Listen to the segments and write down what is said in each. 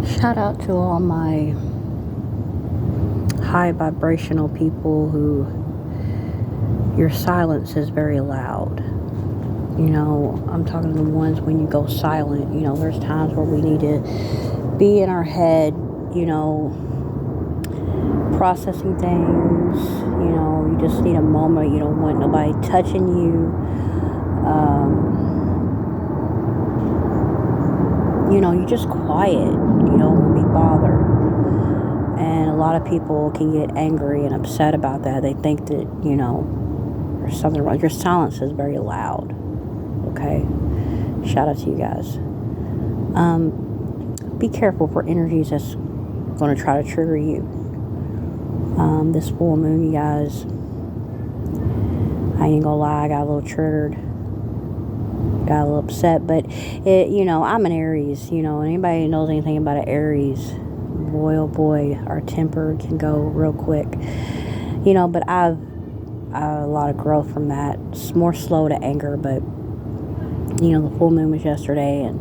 Shout out to all my high vibrational people who your silence is very loud. I'm talking to the ones when you go silent. There's times where we need to be in our head, processing things. You just need a moment. You don't want nobody touching you. You're just quiet. You don't want to be bothered. And a lot of people can get angry and upset about that. They think that, there's something wrong. Your silence is very loud. Okay? Shout out to you guys. Be careful for energies that's going to try to trigger you. This full moon, you guys, I ain't gonna lie, I got a little triggered. Got a little upset, but I'm an Aries, and anybody who knows anything about an Aries, boy oh boy, our temper can go real quick. But I've a lot of growth from that. It's more slow to anger, but the full moon was yesterday and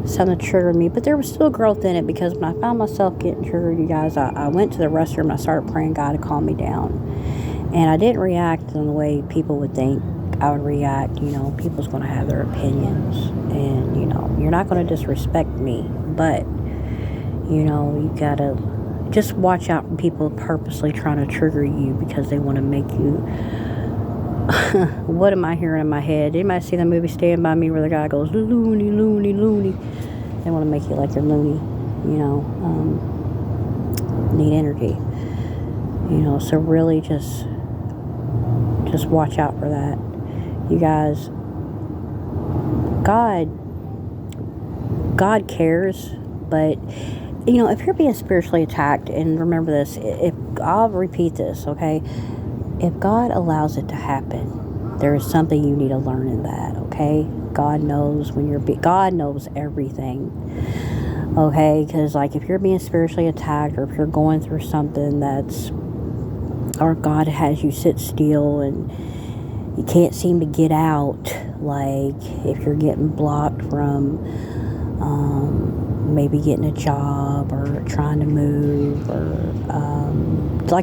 something triggered me, but there was still growth in it, because when I found myself getting triggered, you guys, I went to the restroom and I started praying God to calm me down. And I didn't react in the way people would think I would react. People's going to have their opinions, and you're not going to disrespect me, but you gotta just watch out for people purposely trying to trigger you because they want to make you what am I hearing in my head? Anybody see the movie Stand By Me where the guy goes loony loony loony? They want to make you like you're loony. Need energy. So really just watch out for that. You guys, God cares, but if you're being spiritually attacked, and remember this, if I'll repeat this, okay? If God allows it to happen, there is something you need to learn in that, okay? God knows God knows everything, okay? Because if you're being spiritually attacked, or if you're going through something or God has you sit still and you can't seem to get out, if you're getting blocked from maybe getting a job or trying to move, or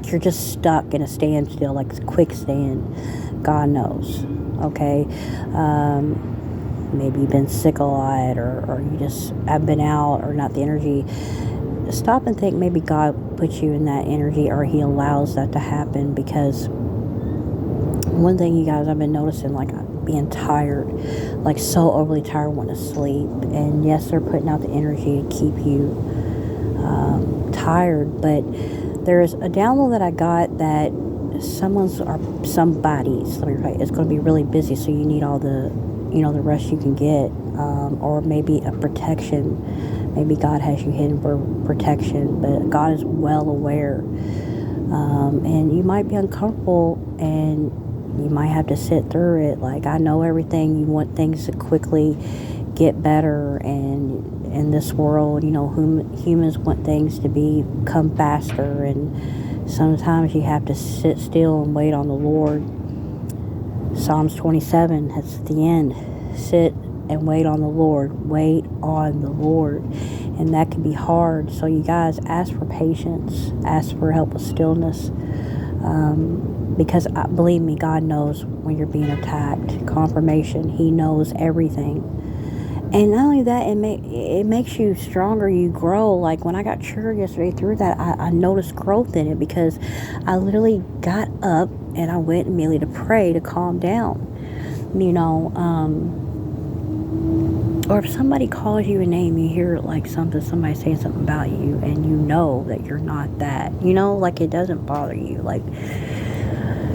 you're just stuck in a standstill, like a quicksand, God knows, okay? Maybe you've been sick a lot, or you just have been out, or not the energy. Stop and think, maybe God puts you in that energy, or He allows that to happen, because one thing, you guys, I've been noticing, being tired, so overly tired, wanting to sleep. And yes, they're putting out the energy to keep you tired, but there's a download that I got that somebody's, let me write, it's going to be really busy, so you need all the the rest you can get, or maybe a protection. Maybe God has you hidden for protection, but God is well aware, and you might be uncomfortable, and you might have to sit through it. I know everything. You want things to quickly get better, and in this world, humans want things to come faster, and sometimes you have to sit still and wait on the Lord. Psalms 27, that's at the end. Sit and wait on the Lord. Wait on the Lord. And that can be hard. So you guys, ask for patience. Ask for help with stillness. Because believe me, God knows when you're being attacked. Confirmation. He knows everything. And not only that, it makes you stronger. You grow. When I got triggered yesterday through that, I noticed growth in it, because I literally got up and I went immediately to pray to calm down. Or if somebody calls you a name, you hear somebody saying something about you, and you know that you're not that. It doesn't bother you.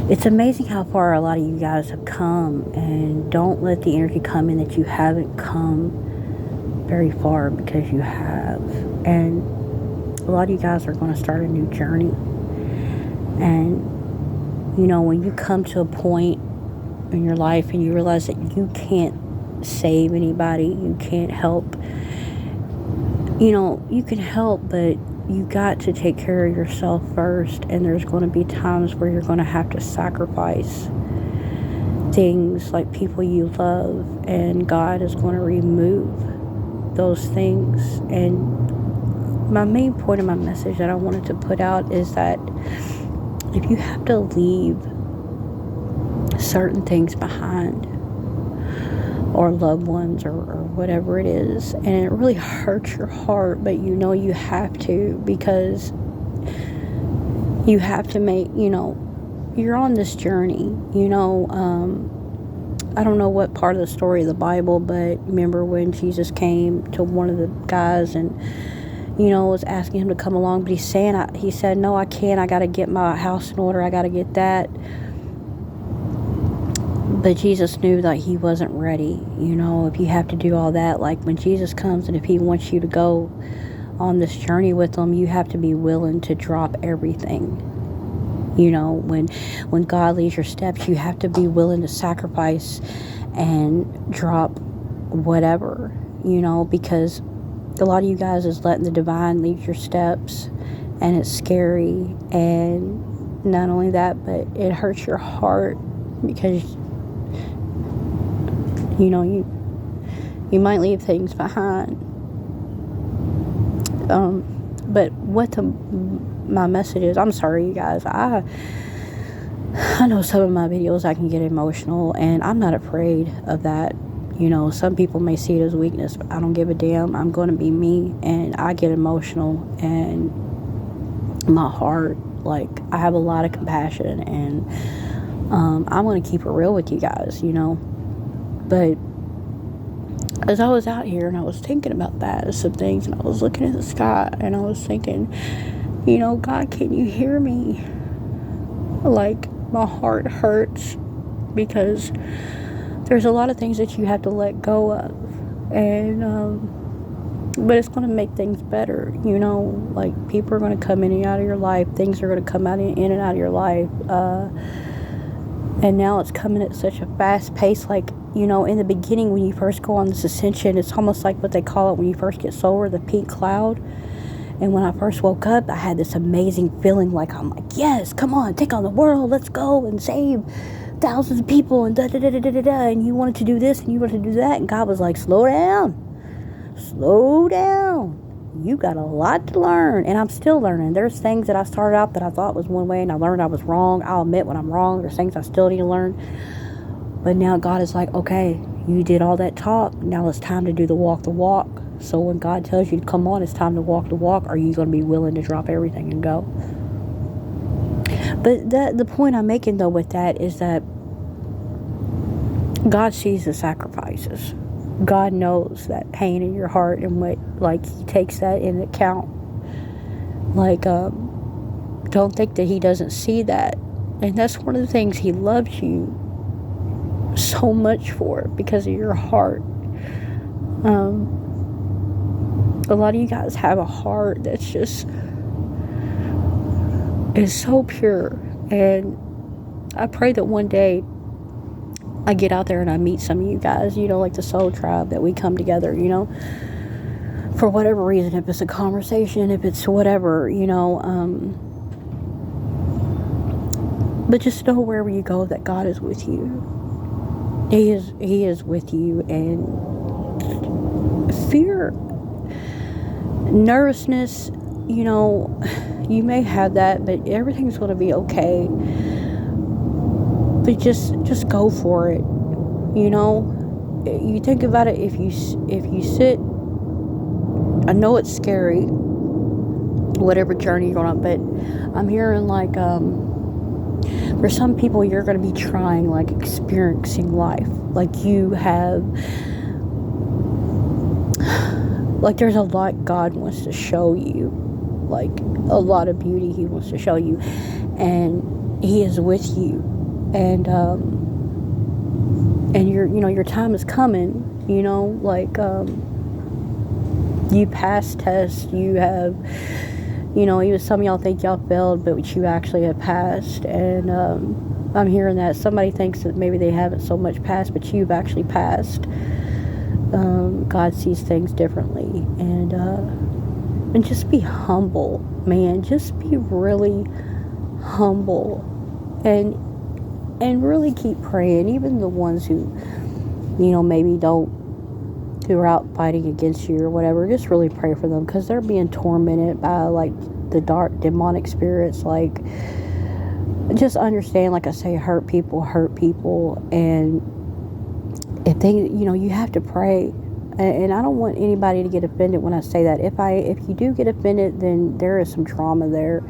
It's amazing how far a lot of you guys have come, and don't let the energy come in that you haven't come very far, because you have. And a lot of you guys are going to start a new journey. And when you come to a point in your life and you realize that you can't save anybody, you can't help, you can help, but you got to take care of yourself first. And there's going to be times where you're going to have to sacrifice things, like people you love, and God is going to remove those things. And my main point of my message that I wanted to put out is that if you have to leave certain things behind, or loved ones, or whatever it is, and it really hurts your heart, but you know you have to, because you have to make, you're on this journey, I don't know what part of the story of the Bible, but remember when Jesus came to one of the guys and, was asking him to come along, but he said, no, I can't, I got to get my house in order, I got to get that. But Jesus knew that he wasn't ready. If you have to do all that, like when Jesus comes and if he wants you to go on this journey with him, you have to be willing to drop everything. When God leads your steps, you have to be willing to sacrifice and drop whatever, because a lot of you guys is letting the divine lead your steps, and it's scary. And not only that, but it hurts your heart, because you might leave things behind. But what my message is, I'm sorry, you guys. I know some of my videos I can get emotional, and I'm not afraid of that. Some people may see it as weakness, but I don't give a damn. I'm going to be me, and I get emotional, and my heart, like, I have a lot of compassion, and I'm going to keep it real with you guys, But as I was out here and I was thinking about that, some things, and I was looking at the sky and I was thinking, God, can you hear me? Like, my heart hurts because there's a lot of things that you have to let go of, and but it's going to make things better. Like, people are going to come in and out of your life, things are going to come in and out of your life, and now it's coming at such a fast pace. Like, in the beginning, when you first go on this ascension, it's almost like what they call it when you first get sober, the pink cloud. And when I first woke up, I had this amazing feeling, like, I'm like, yes, come on, take on the world, let's go and save thousands of people, and da-da-da-da-da-da, and you wanted to do this, and you wanted to do that, and God was like, slow down, you got a lot to learn. And I'm still learning. There's things that I started out that I thought was one way, and I learned I was wrong. I'll admit when I'm wrong. There's things I still need to learn. But now God is like, okay, you did all that talk, now it's time to do the walk. So when God tells you to come on, it's time to walk the walk, are you going to be willing to drop everything and go? But the point I'm making, though, with that is that God sees the sacrifices. God knows that pain in your heart, and what, like, he takes that into account. Like, don't think that he doesn't see that. And that's one of the things he loves you so much for, because of your heart. A lot of you guys have a heart that's just is so pure, and I pray that one day I get out there and I meet some of you guys, like the Soul Tribe, that we come together, for whatever reason, if it's a conversation, if it's whatever, but just know wherever you go that God is with you. He is with you, and fear, nervousness, you may have that, but everything's going to be okay. But just go for it. You think about it, if you sit, I know it's scary, whatever journey you're on, but I'm hearing, like, for some people, you're going to be trying, like, experiencing life. Like, you have, like, there's a lot God wants to show you. Like, a lot of beauty he wants to show you. And he is with you. And your time is coming, like, you pass tests, you have, even some of y'all think y'all failed, but you actually have passed. And I'm hearing that somebody thinks that maybe they haven't so much passed, but you've actually passed. God sees things differently, and just be humble, man. Just be really humble, and really keep praying. Even the ones who, maybe don't who are out fighting against you or whatever, just really pray for them, because they're being tormented by like the dark demonic spirits. Like, just understand, like I say, hurt people, and if they, you have to pray. And I don't want anybody to get offended when I say that. If you do get offended, then there is some trauma there,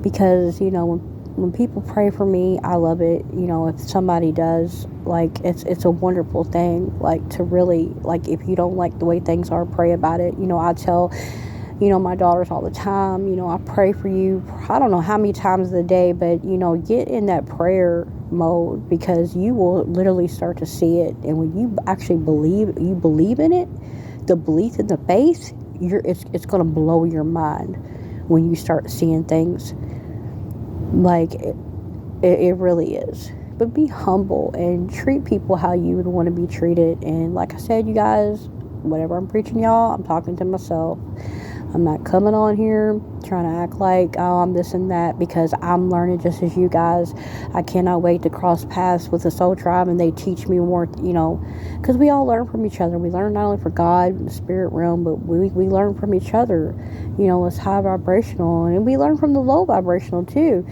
because when people pray for me, I love it. If somebody does, like, it's a wonderful thing. Like, to really, like, if you don't like the way things are, pray about it. I tell my daughters all the time, I pray for you. I don't know how many times a day, but, get in that prayer mode, because you will literally start to see it. And when you actually believe in it, the belief in the faith, it's going to blow your mind when you start seeing things. Like, it really is. But be humble and treat people how you would want to be treated. And like I said, you guys, whatever I'm preaching y'all, I'm talking to myself. I'm not coming on here trying to act like, oh, I'm this and that, because I'm learning just as you guys. I cannot wait to cross paths with the Soul Tribe, and they teach me more, because we all learn from each other. We learn not only from God, the spirit realm, but we learn from each other. It's high vibrational, and we learn from the low vibrational too.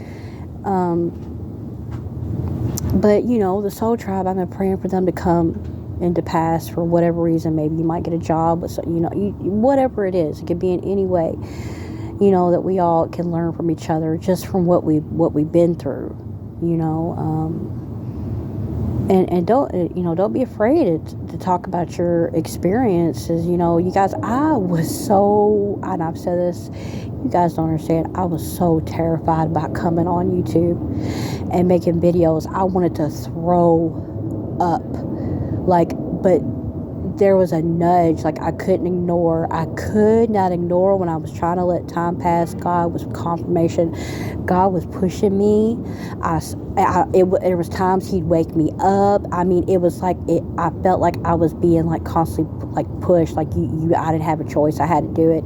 But the Soul Tribe, I've been praying for them to come into pass for whatever reason. Maybe you might get a job with, whatever it is. It could be in any way, that we all can learn from each other, just from what we've been through, and don't be afraid to talk about your experiences. You guys, I was so, and I've said this, you guys don't understand, I was so terrified about coming on YouTube and making videos. I wanted to throw up. But there was a nudge, like, I could not ignore when I was trying to let time pass. God was confirmation. God was pushing me. There was times he'd wake me up. I mean, it was like, I felt like I was being, like, constantly, like, pushed. Like, I didn't have a choice. I had to do it.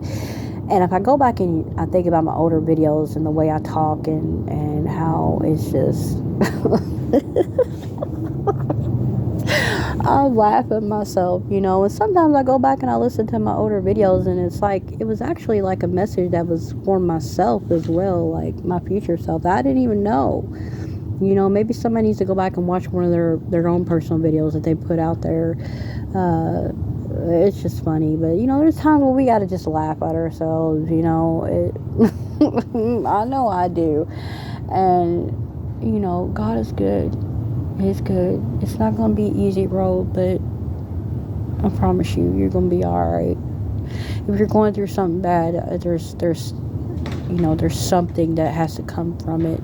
And if I go back and I think about my older videos and the way I talk and how it's just... I laugh at myself, and sometimes I go back and I listen to my older videos, and it's like, it was actually like a message that was for myself as well, like my future self, that I didn't even know. Maybe somebody needs to go back and watch one of their own personal videos that they put out there. It's just funny, but there's times where we got to just laugh at ourselves. I know I do. And God is good. It's good. It's not going to be an easy road, but I promise you're going to be alright. If you're going through something bad, there's something that has to come from it.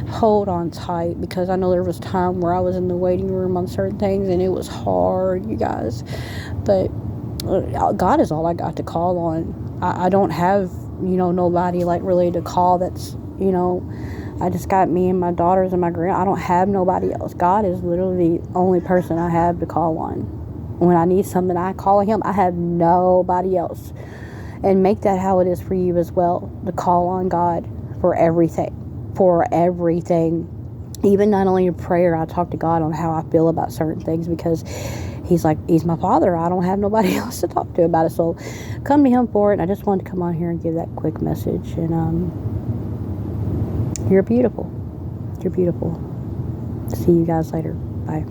Hold on tight, because I know there was time where I was in the waiting room on certain things, and it was hard, you guys. But God is all I got to call on. I don't have, nobody, like, really to call that's, I just got me and my daughters and my I don't have nobody else. God is literally the only person I have to call on. When I need something, I call him. I have nobody else. And make that how it is for you as well, to call on God for everything. Even not only in prayer, I talk to God on how I feel about certain things, because he's my father. I don't have nobody else to talk to about it. So come to him for it. And I just wanted to come on here and give that quick message. And you're beautiful. You're beautiful. See you guys later. Bye.